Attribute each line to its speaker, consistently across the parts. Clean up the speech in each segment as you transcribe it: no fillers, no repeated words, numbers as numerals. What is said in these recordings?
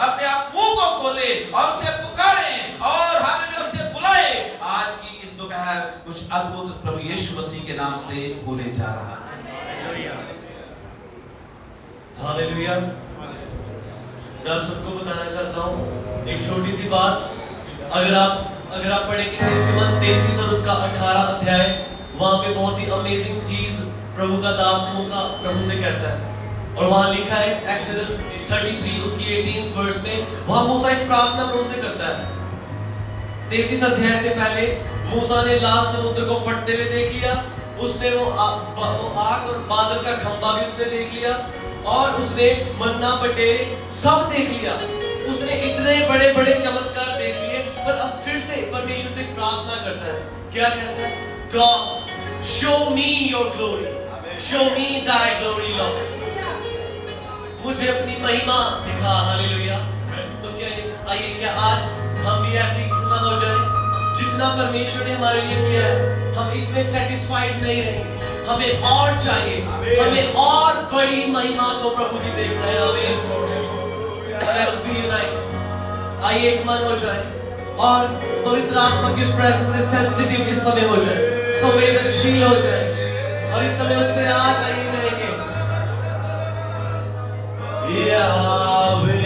Speaker 1: अपने आप मुंह को खोले और उसे पुकारें और हालेलुया उसे बुलाएं। आज की इस दोपहर कुछ अद्भुत प्रभु यीशु मसीह के नाम से बोले जा रहा है।
Speaker 2: हालेलुया। मैं आप सबको बताना चाहता हूँ एक छोटी सी बात। अगर आप पढ़ेंगे नीतिमन 33 और उसका 18 अध्याय, वहां पे बहुत ही अमेजिंग चीज प्रभु का दास मूसा प्रभु से कहता है। और वहां लिखा है एक्सोडस 33 उसकी 18th वर्स में, वहां मूसा एक प्रार्थना प्रभु से करता है। 33 अध्याय से पहले मूसा ने लाल समुद्र को फटते हुए देख लिया, उसने वो आग और बादल का खंभा भी उसने देख लिया, और उसने मन्ना बटेरे सब देख लिया। उसने इतने बड़े बड़े चमत्कार देख लिए, पर अब फिर से परमेश्वर से प्रार्थना करता है। क्या कहता है? God, show me your glory, show me thy glory, Lord। मुझे अपनी महिमा दिखा। हालेलुया। तो आइए क्या आज हम भी ऐसे ही खड़ा हो जाए? जितना परमेश्वर ने हमारे लिए किया है, हम इसमें सेटिस्फाइड नहीं रहेंगे, हमें और चाहिए, हमें और बड़ी महिमा को प्रभु की देखना है। आइए एक मन हो जाए और पवित्र आत्मा की उस प्रेजेंस से सेंसिटिव इस समय हो जाए, संवेदनशील हो जाए, और इस समय उससे आज नहीं रहेंगे। यावे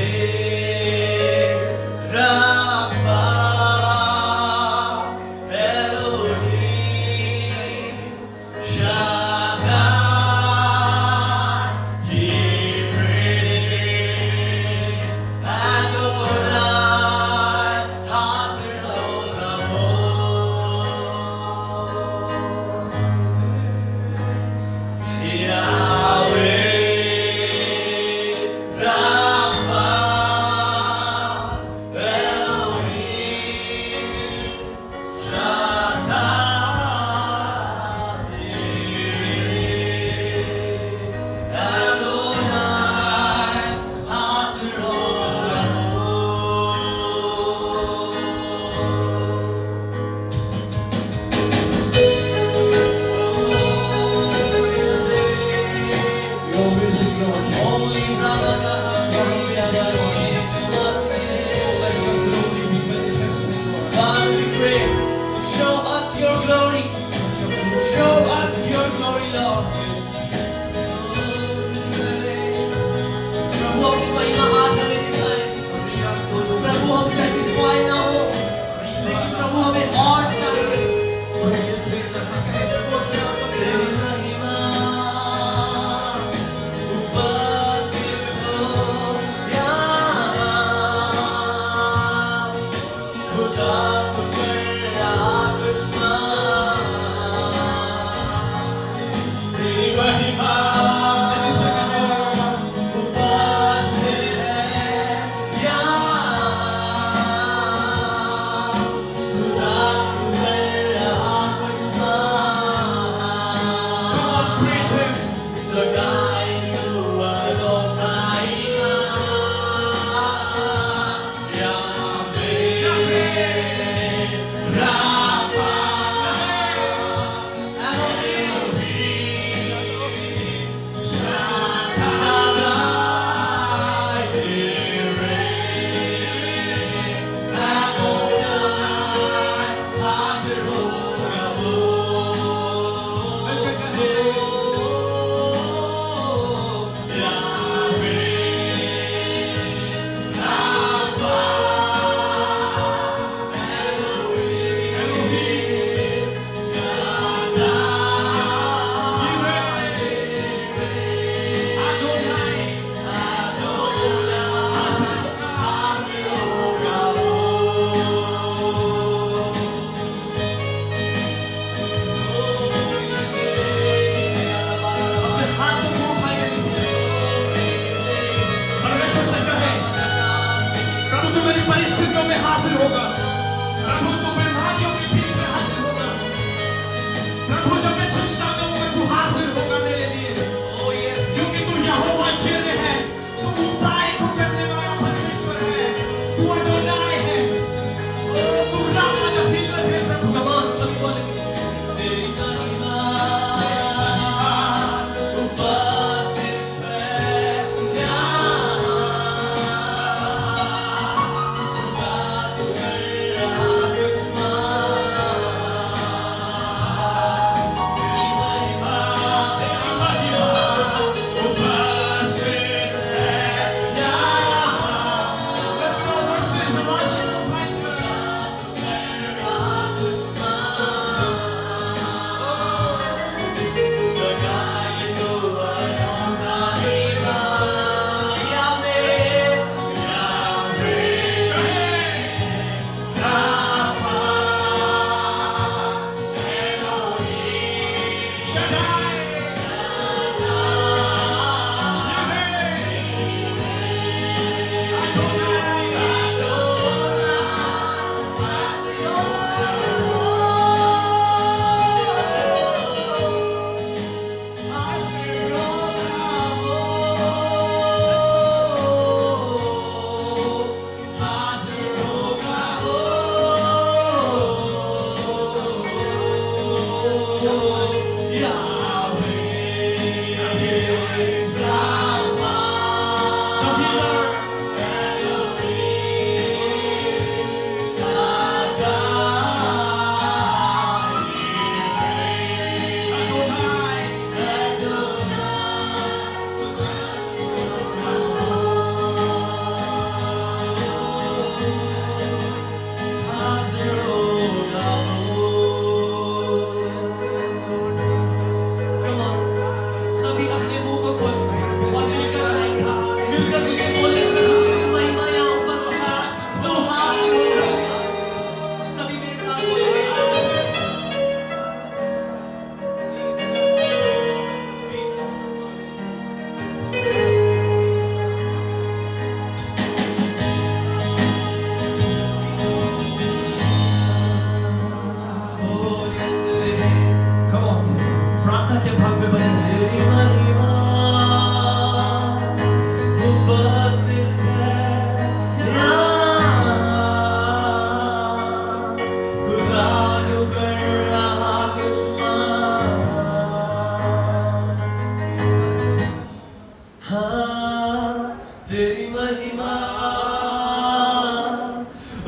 Speaker 2: महिमा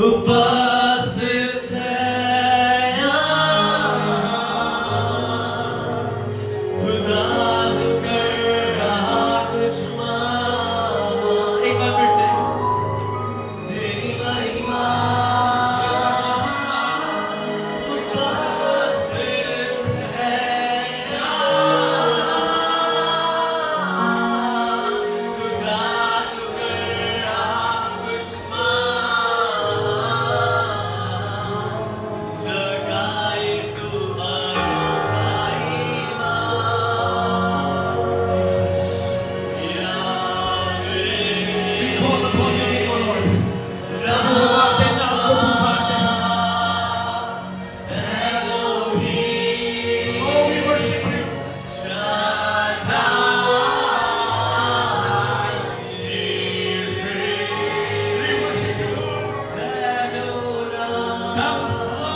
Speaker 2: उपस्थित है यहाँ। खुदा तू कर रहा कुछ महान। एक बार फिर से तेरी महिमा उपस्थित है यहाँ। खुदा तू कर रहा कुछ महान। जगाए तू अनोखा ईमान।
Speaker 3: We call upon your name, O Lord. प्रभु आपके नाम को पुकारते हैं। Oh, we worship you. We worship you, Lord. Now flow,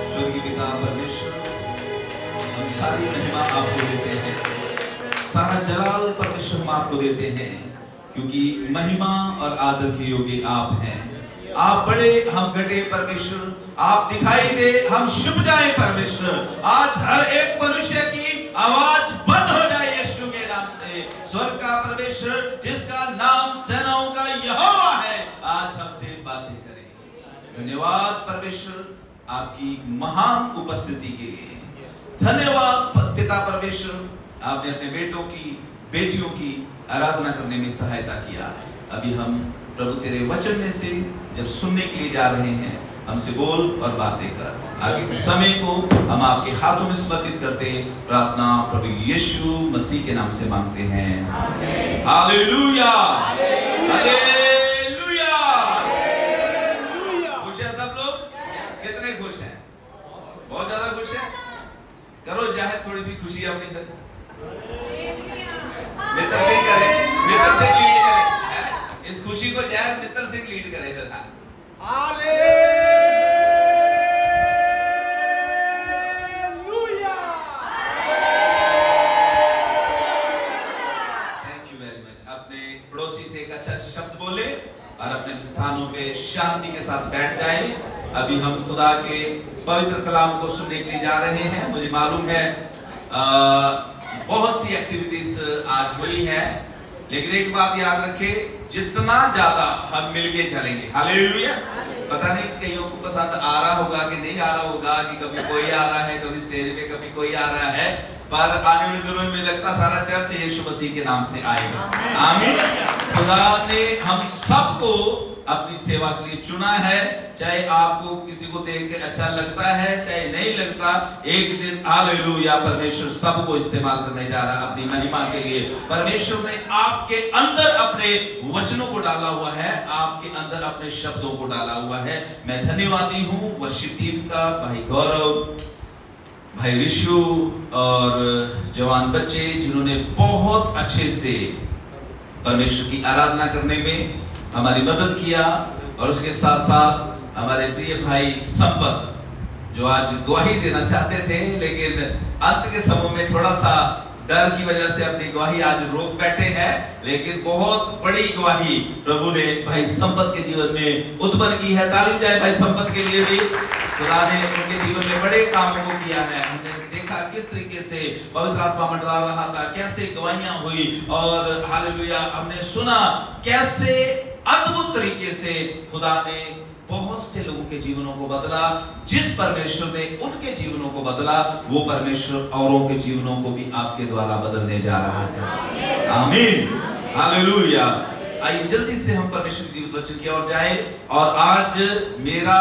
Speaker 1: स्वर्गीय पिता परमेश्वर, हम सारी महिमा आपको देते हैं, सारा जलाल परमेश्वर हम आपको देते हैं, क्योंकि महिमा और आदर के योग्य आप हैं। आप बड़े, हम घटे परमेश्वर, आप दिखाई दे, हम छुप जाए परमेश्वर। आज हर एक मनुष्य की आवाज बंद हो जाए यीशु के नाम से। स्वर्ग का परमेश्वर, जिसका नाम सेनाओं का यहोवा है, आज हमसे बातें करें। धन्यवाद परमेश्वर आपकी महान उपस्थिति के लिए। धन्यवाद पिता परमेश्वर, आपने अपने बेटों की, बेटियों की आराधना करने में सहायता किया। अभी हम प्रभु तेरे वचन में से जब सुनने के लिए जा रहे हैं, हमसे बोल और बातें कर। आगे के समय को हम आपके हाथों में समर्पित करते प्रार्थना प्रभु यीशु मसीह के नाम से मांगते हैं। Hallelujah, hallelujah. खुश है सब लोग? कितने खुश हैं? बहुत ज्यादा खुश हैं? करो जाहिर थोड़ी सी खुशी अपनी तरफ। मित्र से करें, मित्र से लीड करें। इस खुशी को जाहिर मित्र से लीड करें इधर।
Speaker 3: Hallelujah.
Speaker 1: Thank you very much. अपने पड़ोसी से एक अच्छा शब्द बोले और अपने स्थानों पे शांति के साथ बैठ जाएं। अभी हम खुदा के पवित्र कलाम को सुनने के लिए जा रहे हैं। मुझे मालूम है बहुत सी एक्टिविटीज आज हुई है, लेकिन एक बात याद रखें, जितना ज्यादा हम मिलके चलेंगे, हालेलुया। पता नहीं कईयों को पसंद आ रहा होगा कि नहीं आ रहा होगा, कि कभी कोई आ रहा है, कभी स्टेज पे कभी कोई आ रहा है, पर आने वाले दिनों में लगता सारा चर्च यीशु मसीह के नाम से आएगा। आमीन। खुदा ने हम सबको अपनी सेवा के लिए चुना है, चाहे आपको किसी को देख के अच्छा लगता है चाहे नहीं लगता, एक दिन हालेलुया परमेश्वर सबको इस्तेमाल करने जा रहा है अपनी महिमा के लिए। परमेश्वर ने आपके अंदर अपने वचनों को डाला हुआ है, आपके अंदर अपने शब्दों को डाला हुआ है। मैं धन्यवादी हूँ वर्शिप टीम का, भाई गौरव, भाई ऋषु और जवान बच्चे, जिन्होंने बहुत अच्छे से परमेश्वर की आराधना करने में हमारी मदद किया। और उसके साथ साथ हमारे प्रिय भाई संपत जो आज गवाही देना चाहते थे, लेकिन अंत के समय में थोड़ा सा डर की वजह से अपनी गवाही आज रोक बैठे हैं। लेकिन बहुत बड़ी गवाही प्रभु ने भाई संपत के जीवन में उत्पन्न की है। तालीम जाए भाई संपत के लिए भी। खुदा ने उनके जीवन में बड़े कामों को किया है। हमने देखा किस तरीके से पवित्र आत्मा मंडरा रहा था, कैसे गवाहियां हुई, और हालेलुया हमने सुना कैसे अद्भुत तरीके से खुदा ने बहुत से लोगों के जीवनों को बदला। जिस परमेश्वर ने उनके जीवनों को बदला, वो परमेश्वर औरों के जीवनों को भी आपके द्वारा बदलने जा रहा है। आमीन, हालेलुया। आइए जल्दी से हम परमेश्वर के वचन की ओर जाएं, और आज मेरा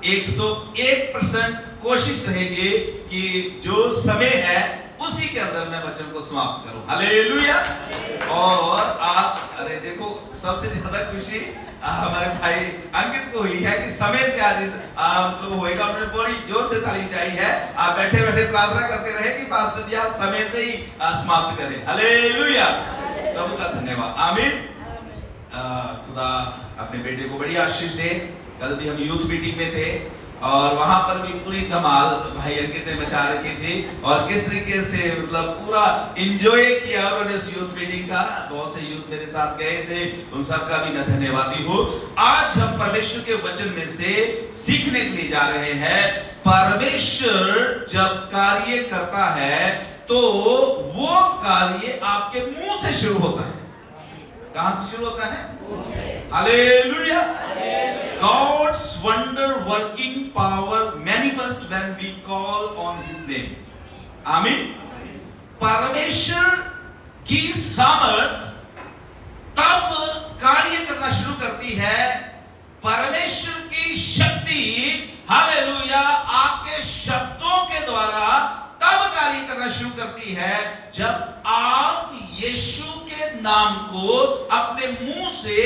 Speaker 1: 101% कोशिश रहेगी कि जो समय है उसी के अंदर मैं वचन को समाप्त करूं। हालेलुया। और आप अरे देखो, सबसे ज्यादा खुशी हमारे भाई अंकित को हुई है कि समय से आज मतलब होएगा। उन्होंने बड़ी जोर से तालीम चाहिए है। आप बैठे बैठे प्रार्थना करते रहे कि पास्टर जी आज समय से ही समाप्त करें। हालेलुया, प्रभु का धन्यवाद। आमीन। खुदा अपने बेटे को बड़ी आशीष दे। कल भी हम यूथ मीटिंग में थे और वहां पर भी पूरी धमाल भाई अंकित ने मचा रखी थी, और किस तरीके से मतलब पूरा एंजॉय किया उन्होंने उस यूथ मीटिंग का। बहुत से यूथ मेरे साथ गए थे, उन सब का भी मैं धन्यवादी हूँ। आज हम परमेश्वर के वचन में से सीखने के लिए जा रहे हैं। परमेश्वर जब कार्य करता है तो वो कार्य आपके मुंह से शुरू होता है। कहां से शुरू होता है? Hallelujah. God's wonder working power manifest when we call on His name. आमीन। परमेश्वर की सामर्थ तब कार्य करना शुरू करती है, परमेश्वर की शक्ति हालेलुया आपके शब्दों के द्वारा तब कार्य करना शुरू करती है जब आप यीशु के नाम को अपने मुंह से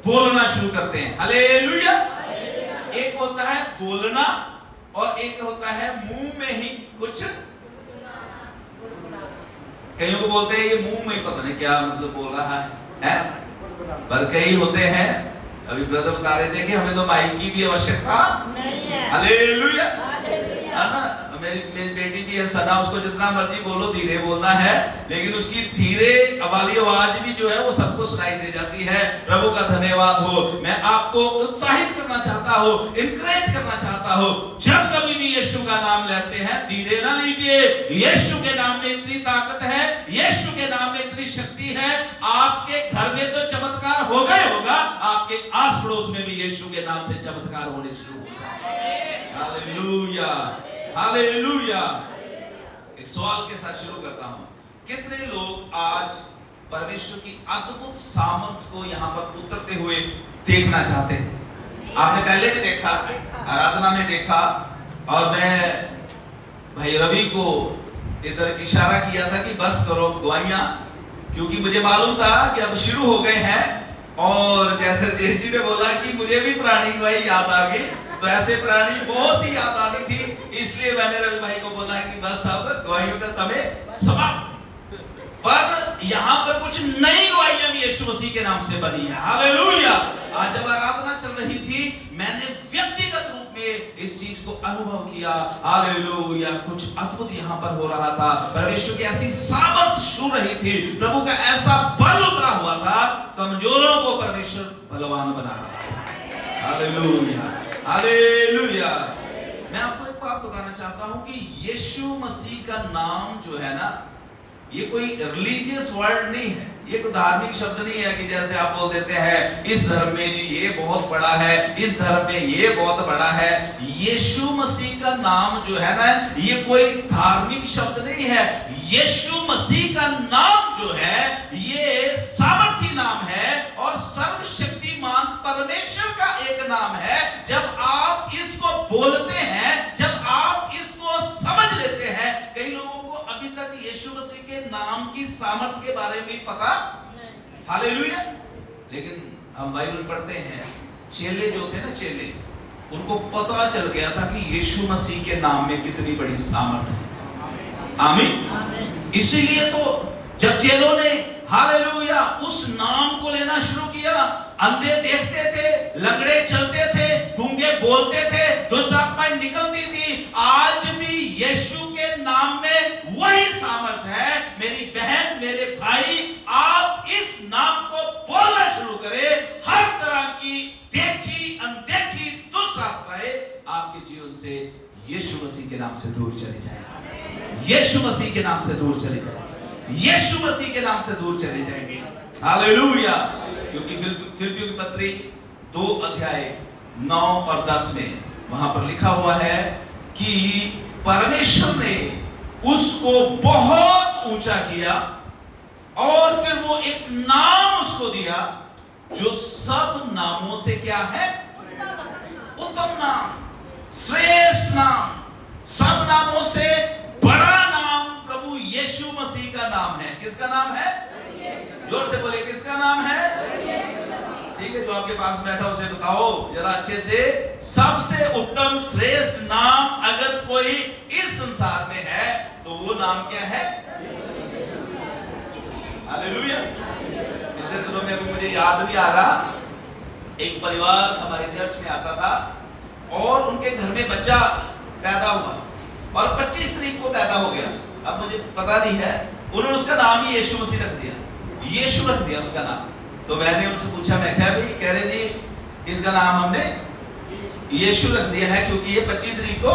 Speaker 1: बोलना शुरू करते हैं। हालेलुया। एक होता है बोलना और एक होता है मुंह में ही कुछ। कईयों को बोलते हैं ये मुंह में ही पता नहीं क्या मतलब बोल रहा है? पर कई होते हैं, अभी ब्रदर बता रहे थे कि हमें तो माइक की भी आवश्यकता नहीं है। हालेलुया। है ना? मेरी बेटी भी है सना, उसको जितना मर्जी बोलो धीरे बोलना है, लेकिन उसकी धीरे वाली आवाज भी जो है वो सबको सुनाई दे जाती है। प्रभु का धन्यवाद हो। मैं आपको उत्साहित करना चाहता हूँ, इनकरेज करना चाहता हूँ, जब कभी भी यीशु का नाम लेते हैं धीरे ना लीजिए। यीशु के नाम में इतनी ताकत है, यीशु के नाम में इतनी शक्ति है। आपके घर में तो चमत्कार होगा ही होगा, आपके आस पड़ोस में भी यीशु के नाम से चमत्कार होने शुरू होगा। Hallelujah, hallelujah. एक सवाल के साथ शुरू करता हूं। कितने लोग आज परमेश्वर की अद्भुत सामर्थ को यहाँ पर उतरते हुए देखना चाहते हैं? आपने पहले भी देखा, आराधना में देखा, और मैं भाई रवि को इधर इशारा किया था कि बस करो गवाहियां, क्योंकि मुझे मालूम था कि अब शुरू हो गए हैं। और जैसे जेठ जी ने बोला कि मुझे भी पुरानी गवाही याद आ गई, तो ऐसे पुरानी बहुत सी याद आनी थी, इसलिए मैंने रवि भाई को बोला कि बस अब गवाहियों का समय समाप्त। पर यहाँ पर कुछ नई गवाहियां भी यीशु मसीह के नाम से बनी है। हालेलुया। आज जब आराधना चल रही थी, मैंने व्यक्तिगत रूप में इस चीज को अनुभव किया। हालेलुया। कुछ अद्भुत यहाँ पर हो रहा था। परमेश्वर की ऐसी सामर्थ छू रही थी, प्रभु का ऐसा बल उतरा हुआ था, कमजोरों को परमेश्वर बलवान बना रहा था। Hallelujah, hallelujah. मैं आपको एक बात बताना चाहता हूं कि यीशु मसीह का नाम जो है ना, ये कोई रिलीजियस वर्ड नहीं है, ये कोई धार्मिक शब्द नहीं है कि जैसे आप बोल देते हैं इस धर्म में ये बहुत बड़ा है, इस धर्म में ये बहुत बड़ा है। यीशु मसीह का नाम जो है ना, ये कोई धार्मिक शब्द नहीं है। यीशु मसीह का नाम जो है ये सामर्थी नाम है और सर्वशक्तिमान परमेश्वर का एक नाम है। जब आप इसको बोलते हैं, जब आप इसको समझ लेते हैं, कई लोगों को अभी तक यीशु मसीह के नाम की सामर्थ के बारे में पता नहीं। हालेलुया। लेकिन हम बाइबल पढ़ते हैं, चेले जो थे ना, चेले, उनको पता चल गया था कि यीशु मसीह के नाम में कितनी बड़ी सामर्थ है। आमीन। इसीलिए तो जब चेलों ने हालेलुया उस नाम को लेना शुरू किया, अंधे देखते थे, लंगड़े चलते थे, गूंगे बोलते थे, दुष्ट आत्माएं निकलती थी। आज भी यीशु के नाम में वही सामर्थ है। मेरी बहन, मेरे भाई, आप इस नाम को बोलना शुरू करें। हर तरह की देखी अनदेखी दुष्ट आत्माएं आपके जीवन से यीशु मसीह के नाम से दूर चली जाएंगी। यीशु मसीह के नाम से दूर चली जाएंगी। यीशु मसीह के नाम से दूर चले जाएंगे। हालेलुया। क्योंकि फिलिप्पियों की पत्री 2 अध्याय 9 और 10 में वहां पर लिखा हुआ है कि परमेश्वर ने उसको बहुत ऊंचा किया और फिर वो एक नाम उसको दिया जो सब नामों से क्या है? उत्तम नाम, श्रेष्ठ नाम, सब नामों से बड़ा नाम प्रभु यीशु मसीह का नाम है। किसका नाम है? जोर से बोले, किसका नाम है? ठीक है, जो आपके पास बैठा उसे बताओ जरा अच्छे से। सबसे उत्तम श्रेष्ठ नाम अगर कोई इस संसार में है तो वो नाम क्या है? हालेलुया। पिछले दिनों में अभी मुझे याद नहीं आ रहा, एक परिवार हमारे चर्च में आता था और उनके घर में बच्चा पैदा हुआ और 25 तारीख को पैदा हो गया। अब मुझे पता नहीं है, उन्होंने उसका नाम ही यीशु मसीह रख दिया, यीशु रख दिया उसका नाम। तो मैंने उनसे पूछा, मैं क्या भाई? कह रहे जी इसका नाम हमने यीशु रख दिया है क्योंकि ये 25 तारीख को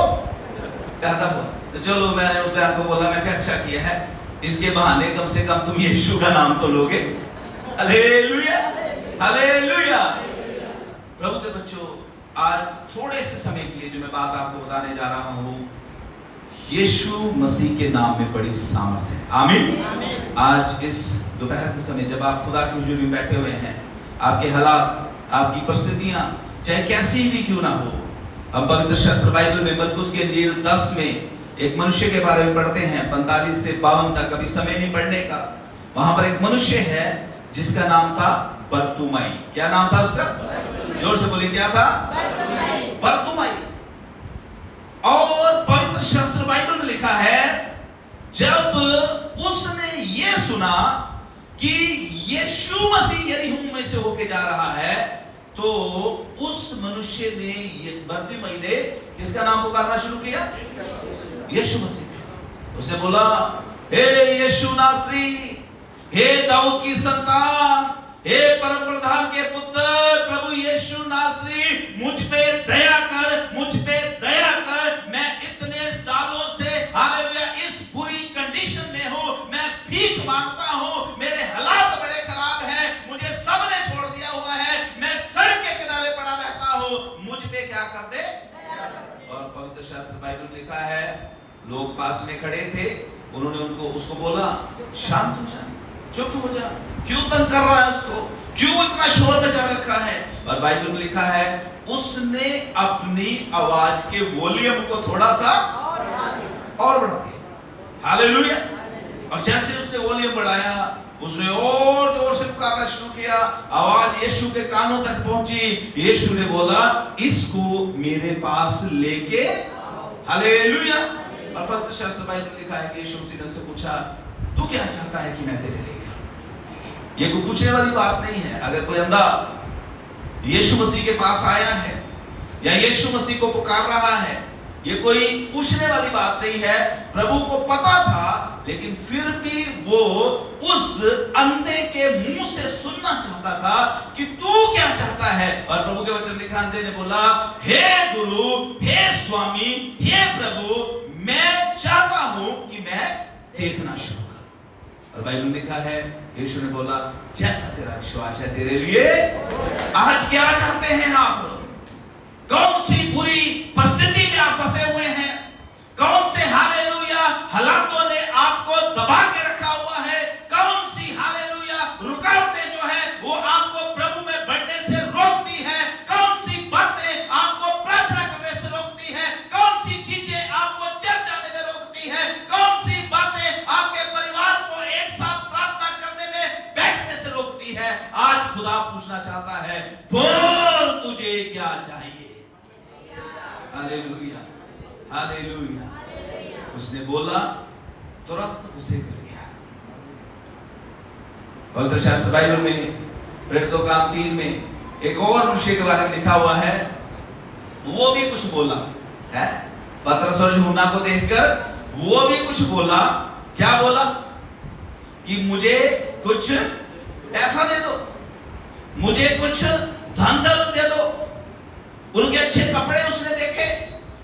Speaker 1: पैदा हुआ। तो चलो मैंने उस बहन को बोला, मैं क्या अच्छा किया है, इसके बहाने कम से कम तुम यीशु का नाम तो लोगे। Hallelujah, hallelujah. प्रभु के बच्चों, आज थोड़े से समय के लिए जो मैं बात आपको बताने जा रहा हूं, यीशु मसीह के नाम में बड़ी सामर्थ है। आमीन। आज इस दोपहर के समय जब आप खुदा की हुजूरी में बैठे हुए हैं, आपके हालात, आपकी परिस्थितियां चाहे कैसी भी क्यों ना हो, हम पवित्र शास्त्र बाइबल में मरकुस की इंजील 10 में एक मनुष्य के बारे में पढ़ते हैं 45 से 52 तक। अभी समय नहीं पढ़ने का। वहां पर एक मनुष्य है जिसका नाम था बरतुमाई। क्या नाम था उसका? जोर से बोलिए, क्या था? बरतुमाई। और पवित्र शास्त्र बाइबल में लिखा है, जब उसने ये सुना कि यीशु मसीह यरीहो में से होके जा रहा है, तो उस मनुष्य ने, ये बरतुमाई ने किसका नाम पुकारना शुरू किया? यीशु मसीह। उसने बोला, हे यीशु नासरी, हे दाऊद की संतान, हे परम प्रधान के पुत्र प्रभु यीशु नासरी, मुझ पे दया कर, मुझ पे दया कर। मैं इतने सालों से हालेलुया इस बुरी कंडीशन में हूं, मैं भीख मांगता हूं, मेरे हालात बड़े खराब हैं, मुझे सबने छोड़ दिया हुआ है, मैं सड़क के किनारे पड़ा रहता हूं, मुझ पे क्या कर दे। और पवित्र शास्त्र बाइबल में लिखा है, लोग पास में खड़े थे, उन्होंने उसको बोला, शांत हो जा, चुप हो जा, क्यों तंग कर रहा है उसको, क्यों इतना शोर मचा रखा है। और बाइबल में लिखा है, उसने अपनी आवाज के वॉल्यूम को थोड़ा सा और बढ़ा दिया। हालेलुया। और जैसे उसने वॉल्यूम बढ़ाया, उसने और जोर से पुकारना शुरू किया, आवाज यीशु के कानों तक पहुंची। यीशु ने बोला, इसको मेरे पास लेके। हालेलुया। और पवित्र शास्त्र बाइबल में लिखा है कि यीशु मसीह ने उससे पूछा, तू क्या चाहता है कि मैं तेरे लिए करूं? ये कोई पूछने वाली बात नहीं है। अगर कोई अंधा यीशु मसीह के पास आया है या यीशु मसीह को पुकार रहा है, ये कोई पूछने वाली बात नहीं है। प्रभु को पता था, लेकिन फिर भी वो उस अंधे के मुंह से सुनना चाहता था कि तू क्या चाहता है। और प्रभु के वचन लिखा, अंधे ने बोला, हे गुरु, हे स्वामी, हे प्रभु, मैं चाहता हूं कि मैं देखना शुरू करूं। और बाइबल में लिखा है, यीशु ने बोला, जैसा तेरा विश्वास है तेरे लिए। आज क्या चाहते हैं आप? कौन सी बुरी परिस्थिति में आप फंसे हुए हैं? कौन से हालेलुया हालातों ने आपको दबा के रखा हुआ है? कौन सी हालेलुया रुकावटें जो है वो आपको प्रभु में बढ़ने से रोकती है? कौन सी बातें आपको प्रार्थना करने से रोकती है? कौन सी चीजें आपको चर्च जाने में रोकती है? कौन सी बातें आपके परिवार को एक साथ प्रार्थना करने में बैठने से रोकती है? आज खुदा पूछना चाहता है, बोल तुझे क्या चाहिए? Hallelujah, hallelujah. उसने बोला, तुरंत उसे मिल गया। पवित्र शास्त्र बाइबल में प्रेरितों का काम 3 में एक और मनुष्य के बारे में लिखा हुआ है, वो भी कुछ बोला है। पतरस और यूहन्ना को देखकर वो भी कुछ बोला। क्या बोला? कि मुझे कुछ पैसा दे दो, मुझे कुछ धन दौलत दे दो। उनके अच्छे कपड़े उसने देखे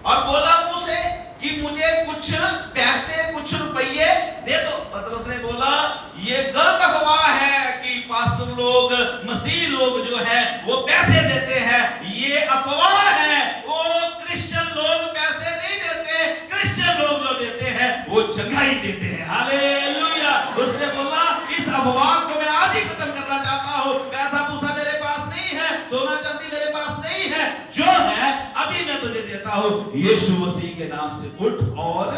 Speaker 1: और बोला मुंह से कि मुझे कुछ पैसे, कुछ रुपये दे दो। पतरस ने बोला ये गलत अफवाह है कि पास्टर लोग, मसीह लोग जो है वो पैसे देते हैं। ये अफवाह है, वो क्रिश्चियन लोग पैसे नहीं देते। क्रिश्चियन लोग जो देते हैं वो चंगाई देते हैं। हालेलुया। उसने बोला इस अफवाह को मैं आज ही खत्म करना चाहता हूँ। पैसा पूसा मेरे पास नहीं है, सोना चांदी मेरे पास नहीं है, जो है अभी मैं तुझे देता हूँ, यीशु मसीह के नाम से उठ और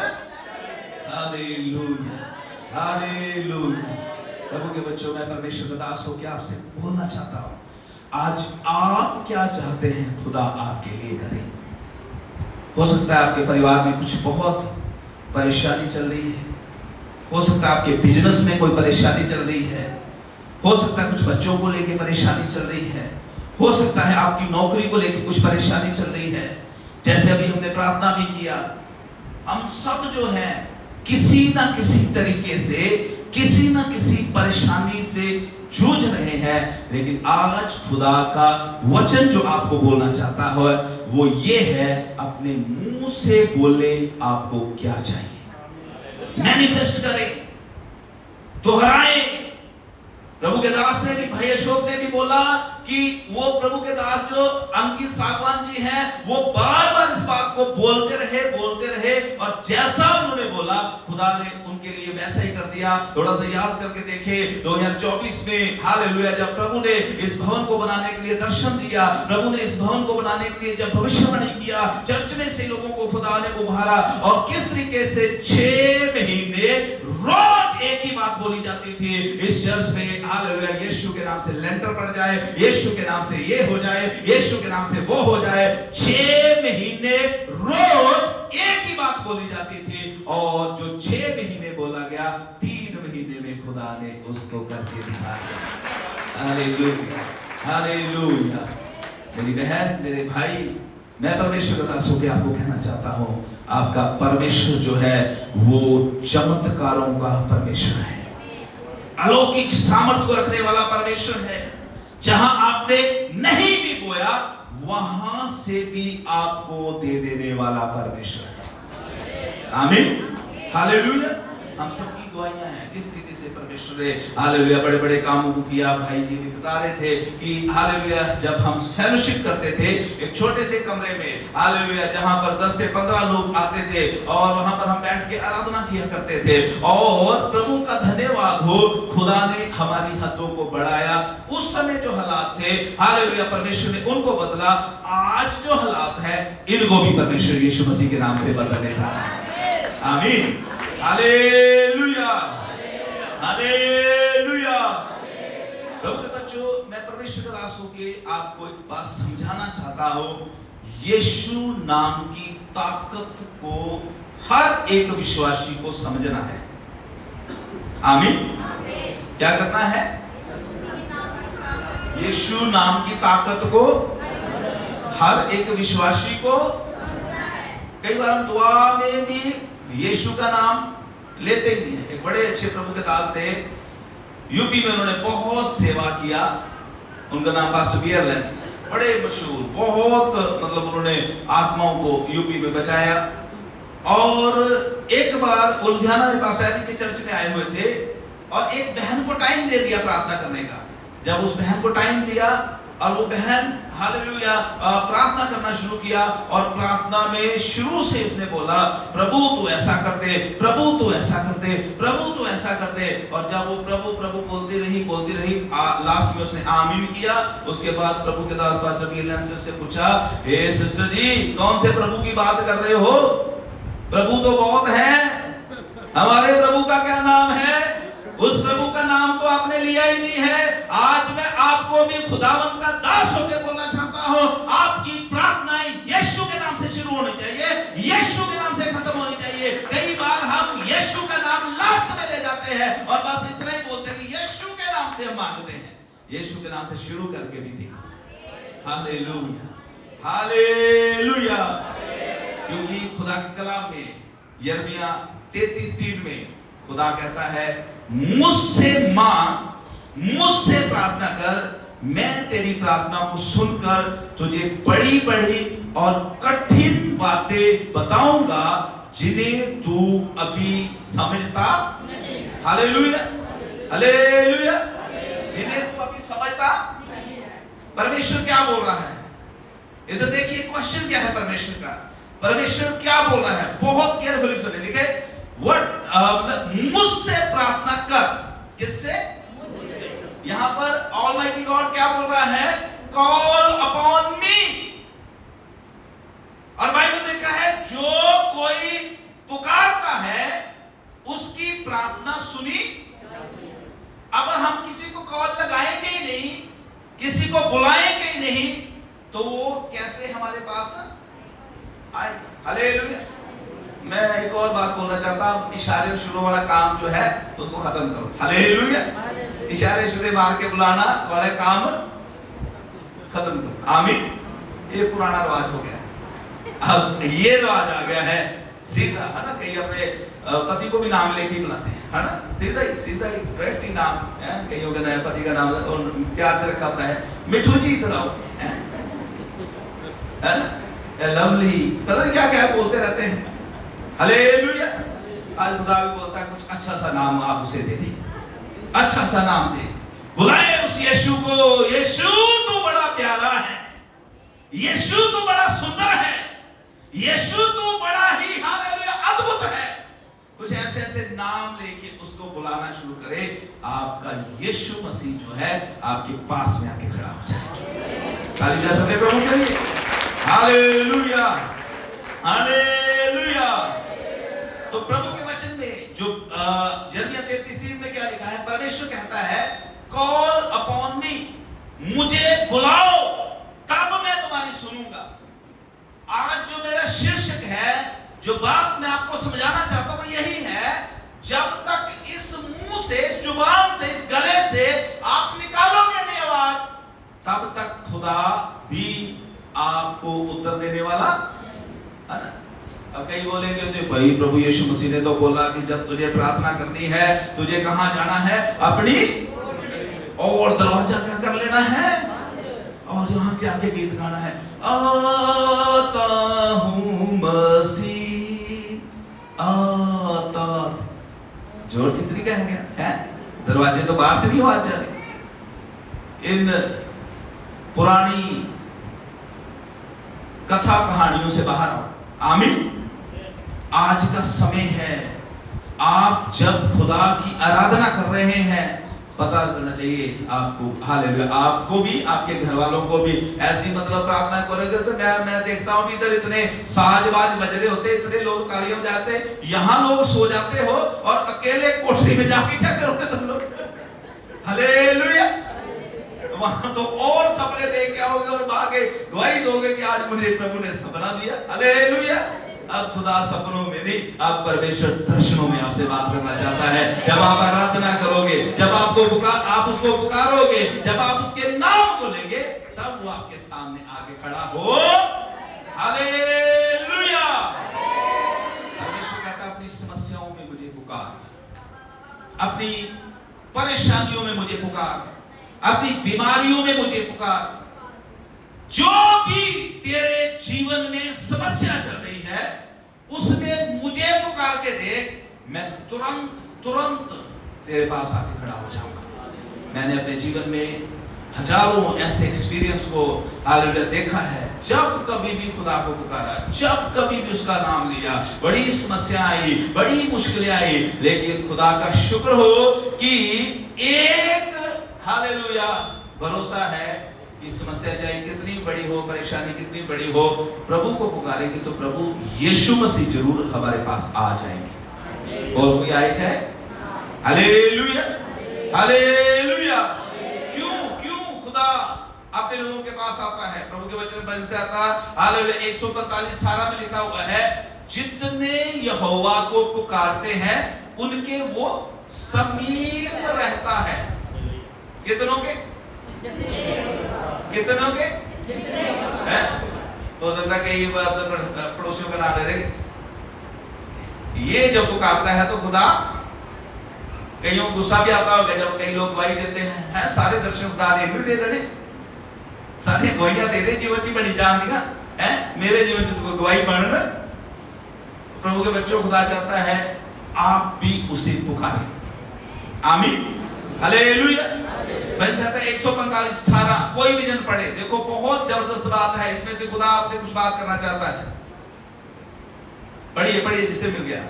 Speaker 1: हालेलुया, हालेलुया। प्रभु के बच्चों, मैं परमेश्वर का दास होकर आपसे बोलना चाहता हूँ, आज आप क्या चाहते हैं खुदा आपके लिए करे। हो सकता है आपके परिवार में कुछ बहुत परेशानी चल रही है, हो सकता है आपके बिजनेस में कोई परेशानी चल रही है, हो सकता है कुछ बच्चों को लेके परेशानी चल रही है, हो सकता है आपकी नौकरी को लेके कुछ परेशानी चल रही है। जैसे अभी हमने प्रार्थना भी किया, हम सब जो है किसी ना किसी तरीके से, किसी ना किसी परेशानी से जूझ रहे हैं। लेकिन आज खुदा का वचन जो आपको बोलना चाहता है वो ये है, अपने मुंह से बोले आपको क्या चाहिए, मैनिफेस्ट करें, दोहराएं। प्रभु के दास ने भी, भाई अशोक ने भी बोला कि वो प्रभु के दास जो अंकित सागवान जी हैं, वो बार बार इस बात को बोलते रहे और जैसा उन्होंने बोला खुदा ने उनके लिए वैसा ही कर दिया। थोड़ा सा याद करके देखें 2024 में, हालेलुया, जब प्रभु ने इस भवन को बनाने के लिए दर्शन दिया, प्रभु ने इस भवन को बनाने के लिए जब भविष्यवाणी किया, चर्च में से लोगों को खुदा ने उभारा और किस तरीके से 6 महीने रोज एक ही बात बोली जाती थी इस चर्च में, हालेलुया, यीशु के नाम से लेंटर पड़ जाए, यीशु के नाम से ये हो जाए, यीशु के नाम से वो हो जाए। 6 महीने रोज एक ही बात बोली जाती थी और जो 6 महीने बोला गया, 3 महीने में खुदा ने उसको करके दिखाया। Hallelujah, hallelujah. मेरी बहन, मेरे भाई, मैं परमेश्वर का दास होकर आपको कहना चाहता हूँ, आपका परमेश्वर जो है वो चमत्कारों का परमेश्वर है, अलौकिक सामर्थ को रखने वाला परमेश्वर है। जहां आपने नहीं भी बोया वहां से भी आपको दे देने वाला परमेश्वर है। आमीन, हालेलुया। हम सबकी दुआएं हैं किस तरीके से परमेश्वर ने, हालेलुया, बड़े बड़े कामों को किया। भाई जी भी बता रहे थे कि हालेलुया, जब हम फेलोशिप करते थे एक छोटे से कमरे में, हालेलुया, जहां पर 10 से 15 लोग आते थे और वहां पर हम बैठ के आराधना किया करते थे और प्रभु का धन्यवाद हो, खुदा ने हमारी हदों को बढ़ाया। उस समय जो हालात थे, हालेलुया, परमेश्वर ने उनको बदला। आज जो हालात है इनको भी परमेश्वर यीशु मसीह के नाम से बदलने का। आमीन, हालेलुया, हालेलुया। प्रभु के बच्चों, मैं परमेश्वर का दास होके आपको एक बात समझाना चाहता हूँ। यीशु नाम की ताकत को हर एक विश्वासी को समझना है। आमीन। क्या करना है? यीशु नाम की ताकत को हर एक विश्वासी को। कई बार हम दुआ में भी यीशु का नाम लेते ही हैं। एक बड़े अच्छे प्रभु के दास थे, यूपी में उन्होंने बहुत सेवा किया, उनका नाम पास्टर बियरलेंस, बड़े मशहूर, बहुत मतलब उन्होंने आत्माओं को यूपी में बचाया। और एक बार लुधियाना में पास्टर के चर्च में आए हुए थे और एक बहन को टाइम दे दिया प्रार्थना करने का। जब उस बहन को टाइम दिया और वो बहन, हालेलुया, प्रार्थना करना शुरू किया और प्रार्थना में शुरू से उसने बोला, प्रभु तू ऐसा कर दे, प्रभु तू ऐसा कर दे, प्रभु तू ऐसा कर दे। और जब वो प्रभु प्रभु बोलती रही, लास्ट में उसने आमीन किया। उसके बाद प्रभु के दास पास्टर बियरलेंस ने उससे पूछा, हे सिस्टर जी, कौन से प्रभु की बात कर रहे हो? प्रभु तो बहुत है, हमारे प्रभु का क्या नाम है? उस प्रभु का नाम तो आपने लिया ही नहीं है। आज मैं आपको भी खुदावंद का दास होकर बोलना चाहता हूँ, आपकी प्रार्थनाएं यीशु के नाम से शुरू होनी चाहिए, यीशु के नाम से खत्म होनी चाहिए। कई बार हम यीशु का नाम लास्ट में ले जाते हैं और बस इतना ही बोलते हैं कि यीशु के नाम से हम मांगते हैं। यीशु के नाम से शुरू करके भी देखो। Hallelujah, hallelujah. क्योंकि खुदा के कलाम में यिर्मयाह 33:3 में खुदा कहता है, मुझसे मांग, मुझसे प्रार्थना कर, मैं तेरी प्रार्थना को सुनकर तुझे बड़ी बड़ी और कठिन बातें बताऊंगा जिन्हें तू अभी समझता नहीं। Hallelujah, hallelujah. जिन्हें तू अभी समझता। परमेश्वर क्या बोल रहा है? इधर देखिए क्वेश्चन क्या है परमेश्वर का। परमेश्वर क्या बोल रहा है? बहुत केयरफुली सुनिए। देखिए, मुझसे प्रार्थना कर। किससे? यहां पर ऑलमाइटी गॉड क्या बोल रहा है? कॉल अपॉन मी। और बाइबल में कहा है, जो कोई पुकारता है उसकी प्रार्थना सुनी। अब हम किसी को कॉल लगाएंगे ही नहीं, किसी को बुलाएंगे ही नहीं, तो वो कैसे हमारे पास आए? हालेलुया। मैं एक और बात बोलना चाहता हूं, इशारे शुरू वाला काम जो है उसको खत्म करो। हालेलुया। इशारे शुरू मार के बुलाना वाला काम खत्म करो। आमीन। ये पुराना रिवाज हो गया, अब ये रिवाज आ गया है सीधा, है ना। कहीं अपने पति को भी नाम लेके बुलाते हैं, है ना। सीधा ही डायरेक्ट ही नाम है। कईयों का नया पति का नाम और प्यार से रखा होता है, मिठू जी इधर आओ, है ना, लवली, पता नहीं क्या क्या बोलते रहते हैं। हालेलुया। आज खुदा भी बोलता है, कुछ अच्छा सा नाम आप उसे दे दीजिए, अच्छा सा नाम दे। बुलाए उस यीशु को। यीशु तो बड़ा प्यारा है, यीशु तो बड़ा सुंदर है, यीशु तो बड़ा ही हालेलुया अद्भुत है। कुछ ऐसे ऐसे नाम लेके उसको बुलाना शुरू करे, आपका यीशु मसीह जो है आपके पास में आके खड़ा हो जाए। ताली बजा सकते प्रभु के लिए। Hallelujah, hallelujah. तो प्रभु के वचन में जो यिर्मयाह 33:3 में क्या लिखा है? परमेश्वर कहता है, कॉल अपॉन मी, मुझे बुलाओ तब मैं तुम्हारी सुनूंगा। आज जो मेरा शीर्षक है, जो बात मैं आपको समझाना चाहता हूं, यही है, जब तक इस मुंह से, इस जुबान से, इस गले से आप निकालोगे नहीं आवाज, तब तक खुदा भी आपको उत्तर देने वाला है ना। अब कई बोलेंगे, तो भाई प्रभु यीशु मसीह ने तो बोला कि जब तुझे प्रार्थना करनी है, तुझे कहां जाना है? अपनी और दरवाजा क्या कर लेना है, और यहाँ के आगे गीत गाना है, आता हूं मसीह आता। जोर कितनी कहेंगे है? दरवाजे तो बाहर से नहीं आवाज जा रही। इन पुरानी कथा कहानियों से बाहर आओ। आमीन। आज का समय है, आप जब खुदा की आराधना कर रहे हैं, पता चलना चाहिए आपको, हालेलुया, आपको भी, आपके घर वालों को भी। ऐसी मतलब प्रार्थना करोगे तो मैं देखता हूँ इधर इतने साजबाज बज रहे होते, इतने लोग तालियां बजाते, यहाँ लोग सो जाते हो और अकेले कोठरी में जाके क्या करोगे तुम लोग? हालेलुया। वहां तो और सपने देख के आओगे और भागे गवाही दोगे कि आज मुझे प्रभु ने सपना दिया। हालेलुया। अब खुदा सपनों में नहीं, अब परमेश्वर दर्शनों में आपसे बात करना चाहता है। जब आप आराधना करोगे, जब आप उसको पुकारोगे, जब आप उसके नाम को लेंगे, तब वो आपके सामने आके खड़ा हो। हालेलुया। परमेश्वर कहता, अपनी समस्याओं में मुझे पुकार, अपनी परेशानियों में मुझे पुकार, अपनी बीमारियों में मुझे पुकार। जो भी तेरे जीवन में समस्या चल रही है, उसमें मुझे पुकार के देख, मैं तुरंत तेरे पास आके खड़ा हो जाऊंगा। मैंने अपने जीवन में हजारों ऐसे एक्सपीरियंस को हालेलुया देखा है। जब कभी भी खुदा को पुकारा, जब कभी भी उसका नाम लिया, बड़ी समस्या आई, बड़ी मुश्किलें आई, लेकिन खुदा का शुक्र हो कि एक हालेलुया भरोसा है कि समस्या चाहे कितनी बड़ी हो, परेशानी कितनी बड़ी हो, प्रभु को पुकारेंगे तो प्रभु यीशु मसीह जरूर हमारे पास आ जाएंगे। और कोई आए चाहे? Hallelujah, hallelujah. क्यों खुदा अपने लोगों के पास आता है? प्रभु के वचन में से आता है, हालेलुया, 145:18 में लिखा हुआ है, जितने यहोवा को पुकारते हैं उनके वो समीप रहता है। कितनों के? कितनों के हैं? हो सकता है कई बार पड़ोसियों का नाम ले दे। ये जब पुकारता है तो खुदा, कईयों को गुस्सा भी आता होगा जब कई लोग गवाही देते हैं, सारे दर्शन खुदा ने भी दे देने, सारी गवाहियां दे दे जीवन की बड़ी जान दिया है मेरे जीवन की तो गवाही बनना। प्रभु के बच्चों, खुदा चाहता है आप भी उसे पुकारें। आमीन, हालेलुया। मैं चाहता 145:18 कोई भी जन पढ़े, देखो बहुत जबरदस्त बात है इसमें से, खुदा आपसे कुछ बात करना चाहता है। पढ़िए पढ़िए, जिसे मिल गया।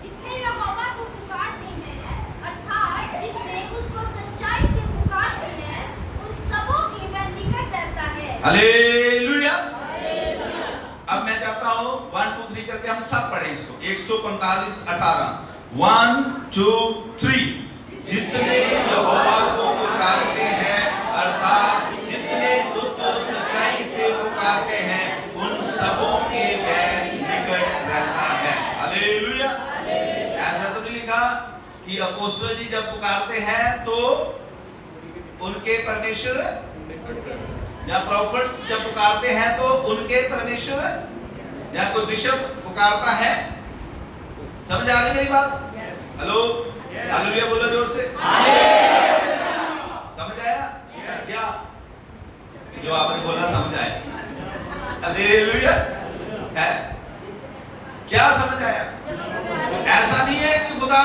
Speaker 4: जितने यहोवा को पुकारते हैं, अर्थात जितने उसको सच्चाई से पुकारते हैं, उन सबों के वह निकट रहता है।
Speaker 1: हालेलुया। अब मैं चाहता हूं 1 2 3 करके हम सब पढ़ें इसको। 145:18 1 2 3। जितने यहोवा को पुकारते हैं, अर्थात जितने उसको सच्चाई से पुकारते हैं, उन सबों के वह निकट रहता है। हालेलुया। ऐसा तो नहीं लिखा कि अपोस्टल जी जब पुकारते हैं तो उनके परमेश्वर, या प्रोफेट्स जब पुकारते हैं तो उनके परमेश्वर, या कोई बिशप पुकारता है। समझ आ रही मेरी बात? हेलो, हालेलुया बोलो जोर से। समझ आया क्या? जो आपने बोला समझ आया। हालेलुया है क्या? समझ आया? ऐसा नहीं है कि खुदा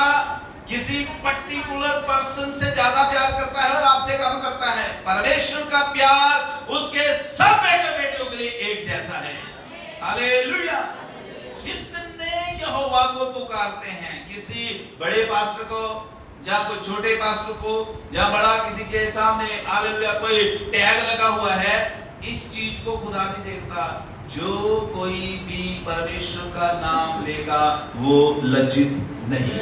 Speaker 1: किसी पर्टिकुलर पर्सन से ज्यादा प्यार करता है और आपसे कम करता है। परमेश्वर का प्यार उसके सब बेटे बेटियों के लिए एक जैसा है। हालेलुया। जितने यहोवा को पुकारते हैं, किसी बड़े पास्टर को या कोई छोटे पास्टर को या बड़ा किसी के सामने हालेलुया कोई टैग लगा हुआ है, इस चीज को खुदा नहीं देखता। जो कोई भी परमेश्वर का नाम लेगा वो लज्जित नहीं।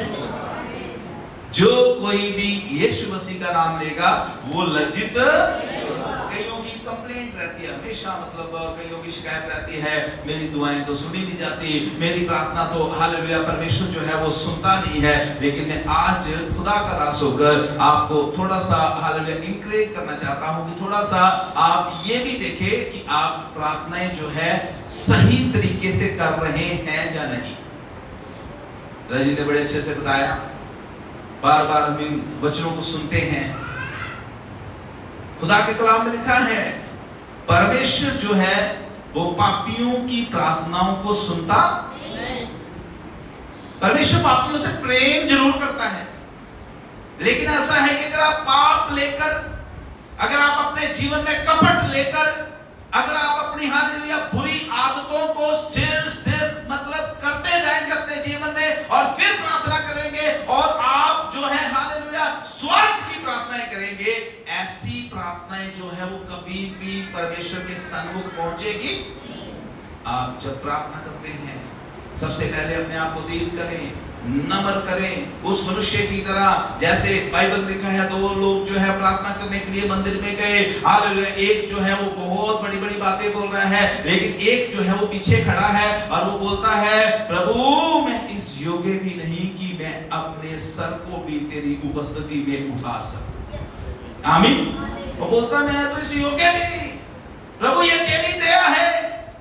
Speaker 1: जो कोई भी यीशु मसीह का नाम लेगा वो लज्जित। कईयों की कंप्लेंट रहती है हमेशा, मतलब कईयों की शिकायत रहती है, मेरी दुआएं तो सुनी नहीं जाती, मेरी प्रार्थना तो हालेलुया परमेश्वर जो है वो सुनता नहीं है। लेकिन मैं आज खुदा का दास होकर आपको थोड़ा सा हालेलुया इंकरेज करना चाहता हूं कि थोड़ा सा आप ये भी देखें कि आप प्रार्थनाएं जो है सही तरीके से कर रहे हैं या नहीं। रजी ने बड़े अच्छे से बताया, बार बार हम इन वचनों को सुनते हैं। खुदा के कलाम में लिखा है परमेश्वर जो है वो पापियों की प्रार्थनाओं को सुनता नहीं। परमेश्वर पापियों से प्रेम जरूर करता है, लेकिन ऐसा है कि अगर आप पाप लेकर, अगर आप अपने जीवन में कपट लेकर, अगर आप अपनी हालेलुया बुरी आदतों को स्थिर स्थिर मतलब करते जाएंगे अपने जीवन में और फिर प्रार्थना करेंगे और आप जो है हालेलुया स्वार्थ की प्रार्थनाएं करेंगे, ऐसी प्रार्थनाएं जो है वो कभी भी परमेश्वर के सन्मुख पहुंचेगी। आप जब प्रार्थना करते हैं सबसे पहले अपने आप को दीन करें, नम्र करें उस मनुष्य की तरह जैसे बाइबल में लिखा है। दो लोग जो है प्रार्थना करने के लिए मंदिर में गए, हालेलुया एक जो है वो बहुत बड़ी बड़ी बातें बोल रहा है, लेकिन एक जो है वो पीछे खड़ा है और वो बोलता है प्रभु मैं इस योग्य भी नहीं कि मैं अपने सर को भी तेरी उपस्थिति में उठा सकूं। आमीन। वो बोलता मैं तो इस योग्य भी नहीं, प्रभु ये तेरी दया है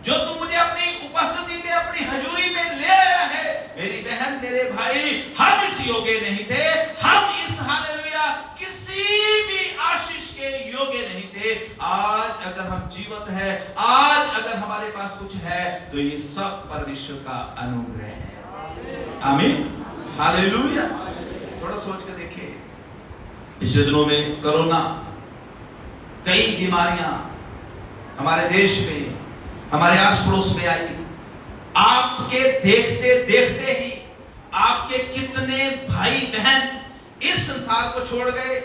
Speaker 1: जो तू मुझे अपनी उपस्थिति में अपनी हजूरी में ले आया है। मेरी बहन मेरे भाई, हम इस योग्य नहीं थे, हम इस हालेलुया किसी भी आशीष के योग्य नहीं थे। आज अगर हम जीवित हैं, आज अगर हमारे पास कुछ है तो ये सब परमेश्वर का अनुग्रह है। आमीन, हालेलुया। थोड़ा सोच के देखिए, पिछले दिनों में कोरोना, कई बीमारियां हमारे देश में, हमारे आस पड़ोस में आई। आपके देखते देखते ही आपके कितने भाई बहन इस संसार को छोड़ गए।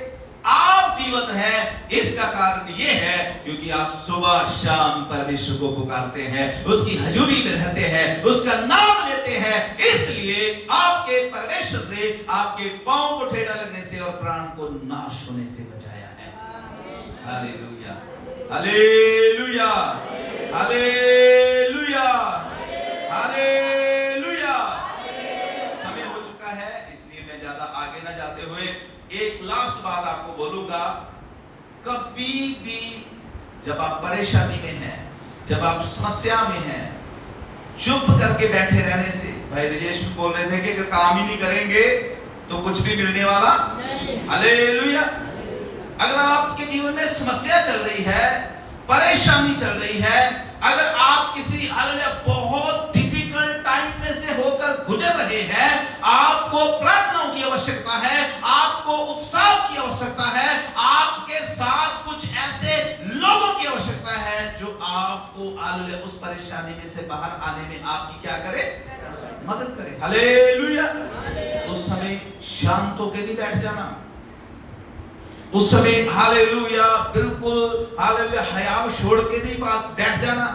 Speaker 1: आप जीवित हैं, इसका कारण ये है क्योंकि आप सुबह शाम परमेश्वर को पुकारते हैं, उसकी हजूरी में रहते हैं, उसका नाम लेते हैं। इसलिए आपके परमेश्वर ने आपके पांव को ठेढ़ा लगने से और प्राण को नाश होने से बचाया है। Hallelujah, hallelujah, hallelujah, hallelujah. समय हो चुका है, इसलिए मैं ज्यादा आगे ना जाते हुए एक लास्ट बात आपको बोलूंगा। कभी परेशानी में हैं, जब आप समस्या में हैं, चुप करके बैठे रहने से, भाई राजेश बोल रहे थे कि अगर काम ही नहीं करेंगे तो कुछ भी मिलने वाला नहीं। हालेलुया। अगर आपके जीवन में समस्या चल रही है, परेशानी चल रही है, अगर आप किसी बहुत डिफिकल्ट टाइम में से होकर गुजर रहे हैं, आपको प्रार्थनाओं की आवश्यकता है, आपको उत्साह की आवश्यकता है, आपके साथ कुछ ऐसे लोगों की आवश्यकता है जो आपको उस परेशानी में से बाहर आने में आपकी क्या करे, मदद करे। हालेलुया। उस समय शांत होकर नहीं बैठ जाना, उस समय हालेलुया बिल्कुल हालेलुया हयाव छोड़ के नहीं बैठ जाना।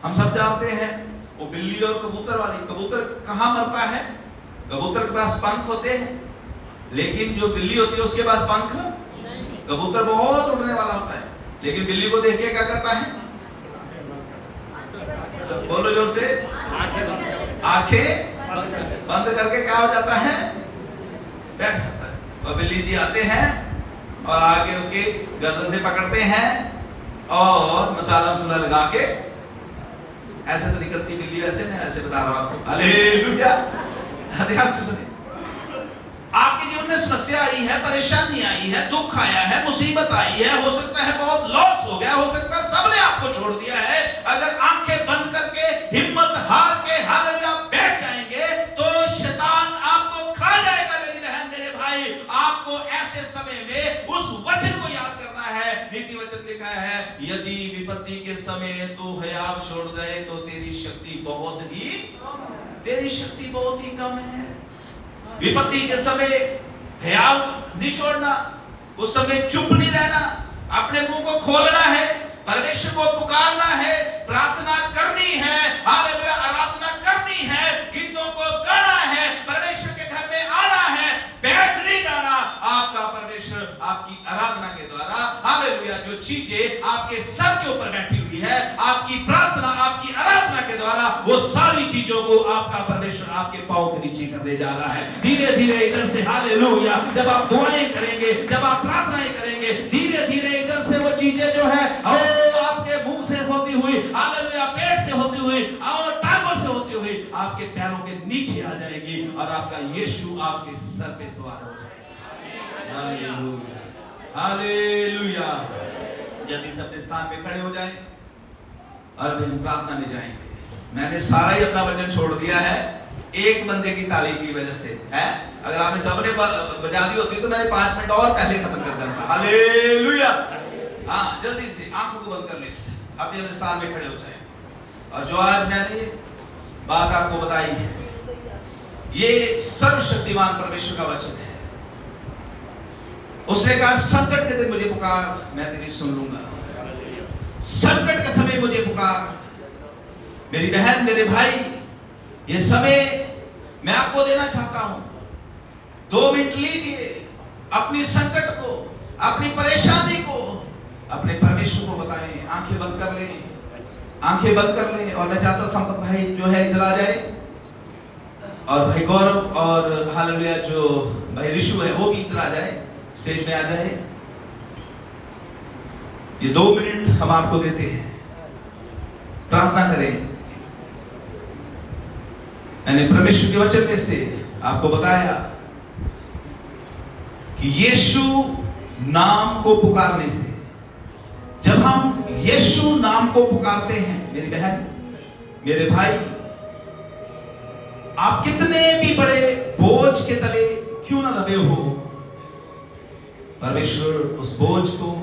Speaker 1: हम सब जानते हैं वो बिल्ली और कबूतर वाली, कबूतर कहां मरता है, कबूतर के पास पंख होते हैं, लेकिन जो बिल्ली होती है उसके पास पंख, कबूतर बहुत उड़ने वाला होता है, लेकिन बिल्ली को देख के क्या करता है, बोलो जोर से, आंखें बंद करके क्या हो जाता है, बैठ जाता है। और बिल्ली जी आते हैं और आके उसके गर्दन से पकड़ते हैं और मसाला वसाला लगा के, ऐसे तो नहीं करती बिल्ली, ऐसे मैं ऐसे बता रहा हूं आपको। हालेलुया। ध्यान से सुनिए, आपके जीवन में समस्या आई है, परेशानी आई है, दुख आया है, मुसीबत आई है, हो सकता है बहुत लॉस हो गया, हो सकता है सबने आपको छोड़ दिया है। अगर आंखें बंद करके हिम्मत हार के हालेलुया बैठ जाएंगे तो शैतान आपको खा जाएगा। मेरी बहन मेरे भाई, आपको ऐसे समय में उस वचन को याद करना है। नीति वचन लिखा है, यदि विपत्ति के समय तू हयाव छोड़ दे तो तेरी शक्ति बहुत ही कम है। विपत्ति के समय हयाव नहीं छोड़ना, उस समय चुप नहीं रहना, अपने मुंह को खोलना है, परमेश्वर को पुकारना है, प्रार्थना करनी है, हालेलुया आराधना करनी है, गीतों को गाना है, परमेश्वर के घर में आना है, बैठ नहीं जाना। आपका परमेश्वर आपकी आराधना के द्वारा हालेलुया जो चीजें आपके सर के ऊपर बैठी हुई है, आपकी प्रार्थना आपकी आराधना के द्वारा वो सारी चीजों को आपका परमेश्वर आपके पांव के नीचे करने जा रहा है। धीरे धीरे इधर से हालेलुया जब आप दुआएं करेंगे, जब आप प्रार्थनाएं करेंगे, धीरे धीरे इधर से वो चीजें जो है आपके मुंह से होती हुई हालेलुया, पेट से होती हुई और टांगों से होती हुई आपके पैरों के नीचे आ जाएगी और आपका यीशु आपके सर पे सवार हो जाएगा। Hallelujah hallelujah. जल्दी से अपने स्थान पे खड़े हो जाएं और अभी हम प्रार्थना में जाएंगे। मैंने सारा ही अपना वचन छोड़ दिया है एक बंदे की ताली की वजह से है। अगर आपने सबने बजा दी होती तो मैंने 5 मिनट और पहले खत्म कर देना था। हालेलुया। हाँ, जल्दी से आंखों को बंद कर लीजिए, अपने स्थान में खड़े हो जाएं। और जो आज मैंने बात आपको बताई है, ये सर्वशक्तिमान परमेश्वर का वचन है। उसने कहा संकट के दिन मुझे पुकार, मैं तेरी सुन लूंगा। संकट के समय मुझे पुकार। मेरी बहन मेरे भाई, ये समय मैं आपको देना चाहता हूं। 2 मिनट लीजिए, अपनी संकट को, अपनी परेशानी को अपने परमेश्वर को बताएं। आंखें बंद कर लें, आंखें बंद कर लें। और मैं चाहता संपत भाई जो है इधर आ जाए, और भाई गौरव और हालेलुया जो भाई ऋषु है वो भी इधर आ जाए, स्टेज में आ जाए। ये 2 मिनट हम आपको देते हैं, प्रार्थना करें। मैंने परमेश्वर के वचन में से आपको बताया कि यीशु नाम को पुकारने से, जब हम यीशु नाम को पुकारते हैं, मेरी बहन मेरे भाई, आप कितने भी बड़े बोझ के तले क्यों ना दबे हो, परमेश्वर उस बोझ को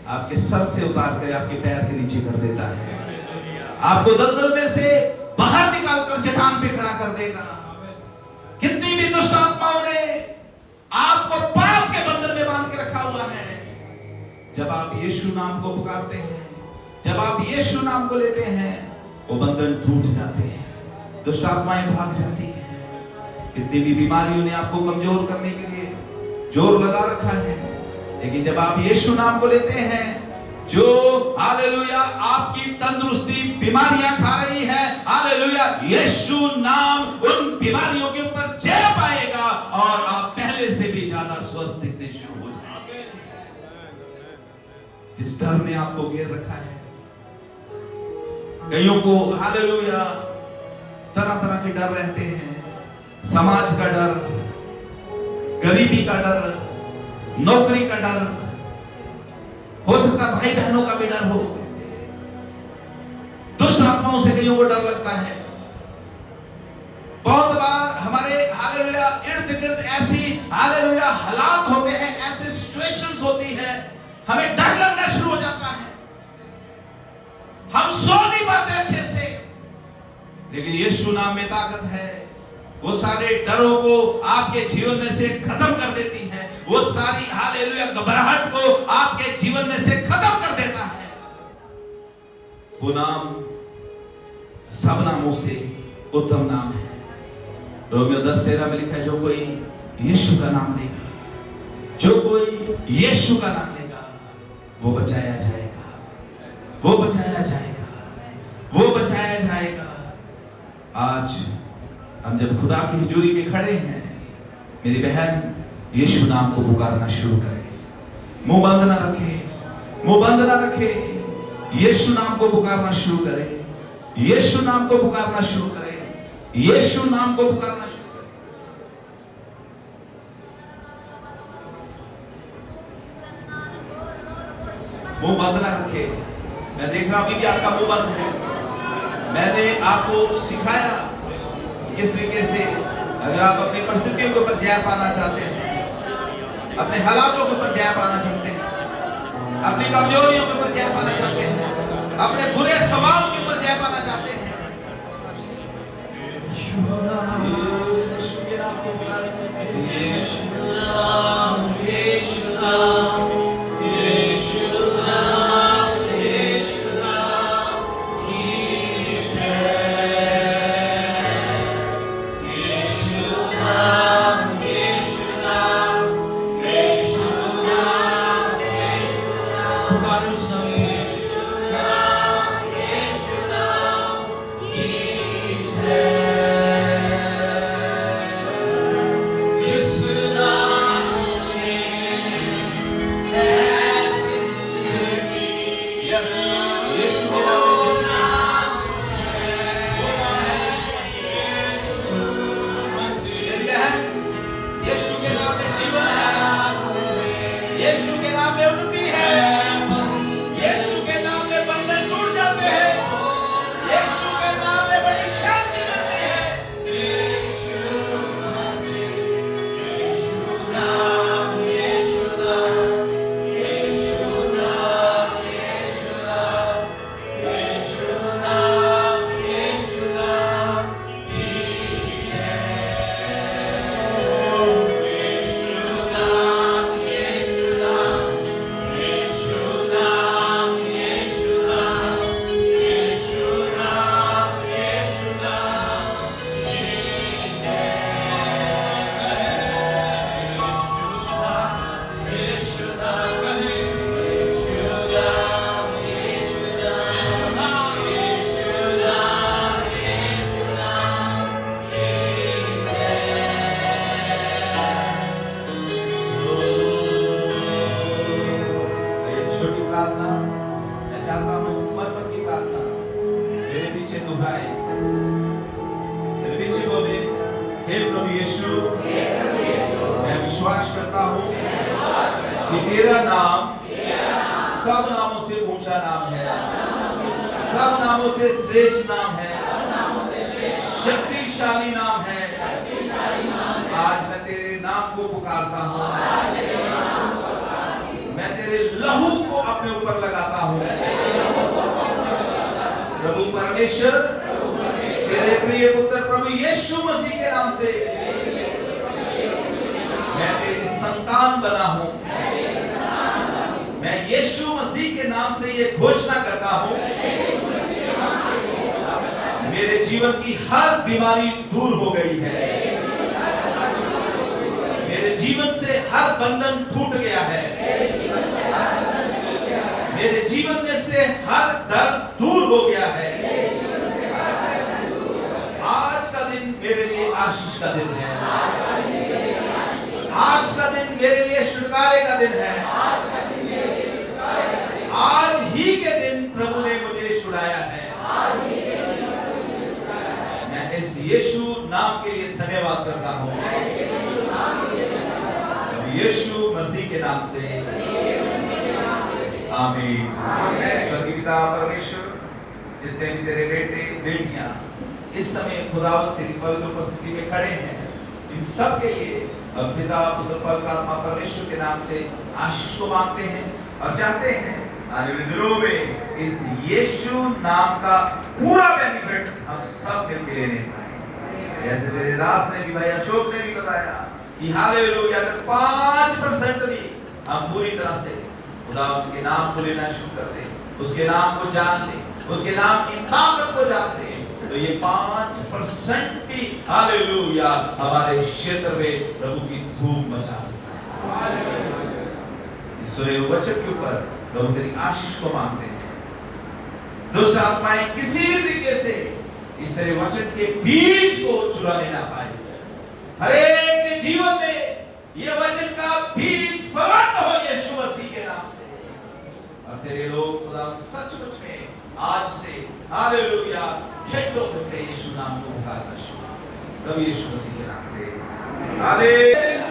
Speaker 1: आपके सर से उतार कर आपके पैर के नीचे कर देता है। आपको दलदल में से बाहर निकालकर चट्टान पे खड़ा कर देगा। कितनी भी दुष्ट आत्माओं ने आपको पाप के बंधन में बांध के रखा हुआ है, जब आप यीशु नाम को पुकारते हैं, जब आप यीशु नाम को लेते हैं, वो बंधन टूट जाते हैं, दुष्ट आत्माएं भाग जाती हैं। कितनी भी बीमारियों ने आपको कमजोर करने के लिए जोर लगा रखा है, लेकिन जब आप यीशु नाम को लेते हैं, जो हालेलुया आपकी तंदुरुस्ती बीमारियां खा रही है, हालेलुया यीशु नाम उन बीमारियों के ऊपर जय पाएगा और आप पहले से भी ज्यादा स्वस्थ दिखने शुरू हो जाएंगे। जिस डर डर ने आपको घेर रखा है। कईयों को हालेलुया तरह तरह के डर रहते हैं, समाज का डर, गरीबी का डर, नौकरी का डर, हो सकता भाई बहनों का भी डर हो, दुष्ट आत्माओं से कईयों को डर लगता है। बहुत बार हमारे हालेलुया इर्द गिर्द ऐसी हालेलुया हालात होते हैं, ऐसे सिचुएशंस होती है, हमें डर लगना शुरू हो जाता है, हम सो नहीं पाते अच्छे से। लेकिन यीशु नाम में ताकत है, वो सारे डरों को आपके जीवन में से खत्म कर देती है, वो सारी हालेलुया घबराहट को आपके जीवन में से खत्म कर देता है। वो नाम सब नामों से उत्तम नाम है। रोमियो 10:13 में लिखा है, जो कोई यीशु का नाम लेगा, जो कोई यीशु का नाम लेगा, वो बचाया जाएगा, वो बचाया जाएगा, वो बचाया जाएगा। आज हम जब खुदा की हुजूरी में खड़े हैं, मेरी बहन यीशु नाम को पुकारना शुरू करें, मुंह बंद ना रखे, मुंह बंद ना रखे, यीशु नाम को पुकारना शुरू करें, यीशु नाम को पुकारना शुरू करें, यीशु नाम को पुकारना शुरू करें। मुंह बंद ना रखे। मैं देख रहा हूं अभी भी आपका मुंह बंद है। मैंने आपको सिखाया किस तरीके से अगर आप अपनी परिस्थितियों के ऊपर जय पाना चाहते हैं, अपने हालातों के ऊपर जय पाना चाहते हैं, अपनी कमजोरियों के ऊपर जय पाना चाहते हैं, अपने बुरे स्वभाव के ऊपर जय पाना चाहते हैं, यीशु के नाम को तेरा नाम सब नामों से ऊंचा नाम है, सब नामों से श्रेष्ठ नाम है, शक्तिशाली नाम है। आज मैं तेरे नाम को पुकारता हूँ, मैं तेरे लहू को अपने ऊपर लगाता हूँ। प्रभु परमेश्वर तेरे प्रिय पुत्र प्रभु यीशु मसीह के नाम से मैं तेरी संतान बना हूँ। मैं यीशु मसीह के नाम से ये घोषणा करता हूँ, मेरे जीवन की हर बीमारी दूर हो गई है, मेरे जीवन से हर बंधन टूट गया है, मेरे जीवन में से हर डर दूर हो गया है। आज का दिन मेरे लिए आशीष का दिन है, आज का दिन मेरे लिए छुटकारे का दिन है, आज ही के दिन प्रभु ने मुझे छुड़ाया है। मैं इस यीशु नाम के लिए धन्यवाद करता हूँ। यीशु मसीह के नाम से आमीन। स्वर्गीय पिता परमेश्वर, जितने भी तेरे बेटे बेटियां इस समय खुदावंद तेरी पवित्र उपस्थिति में खड़े हैं, इन सब के लिए पिता पुत्र पवित्र आत्मा परमेश्वर के नाम से आशीष को मांगते हैं और चाहते हैं आने वाले दिनों में इस यीशु नाम का पूरा बेनिफिट हम सब मिलकर लेने पाए। जैसे मेरे दास ने भी, भाई अशोक ने भी बताया कि हालेलुया, अगर 5% भी हम पूरी तरह से खुदावंद के नाम को लेना शुरू कर दें, उसके नाम को जान लें, उसके नाम की ताकत को जान लें, तो ये 5% भी हालेलुया हमारे क्षेत्र में प्रभु की धूम मचा सकता है। ईश्वरीय वचन के ऊपर प्रभु तेरी आशीष को मांगते हैं। दुष्ट आत्माएं किसी भी तरीके से इस तेरे वचन के बीज को चुराने ना पाए। हर एक के जीवन में ये वचन का बीज फलवंत हो यीशु मसीह के नाम से। और तेरे लोग खुदा सचमुच में आज से हालेलुया खेतों में यीशु नाम को पुकारना शुरू, प्रभु यीशु मसीह के नाम से हालेलुया।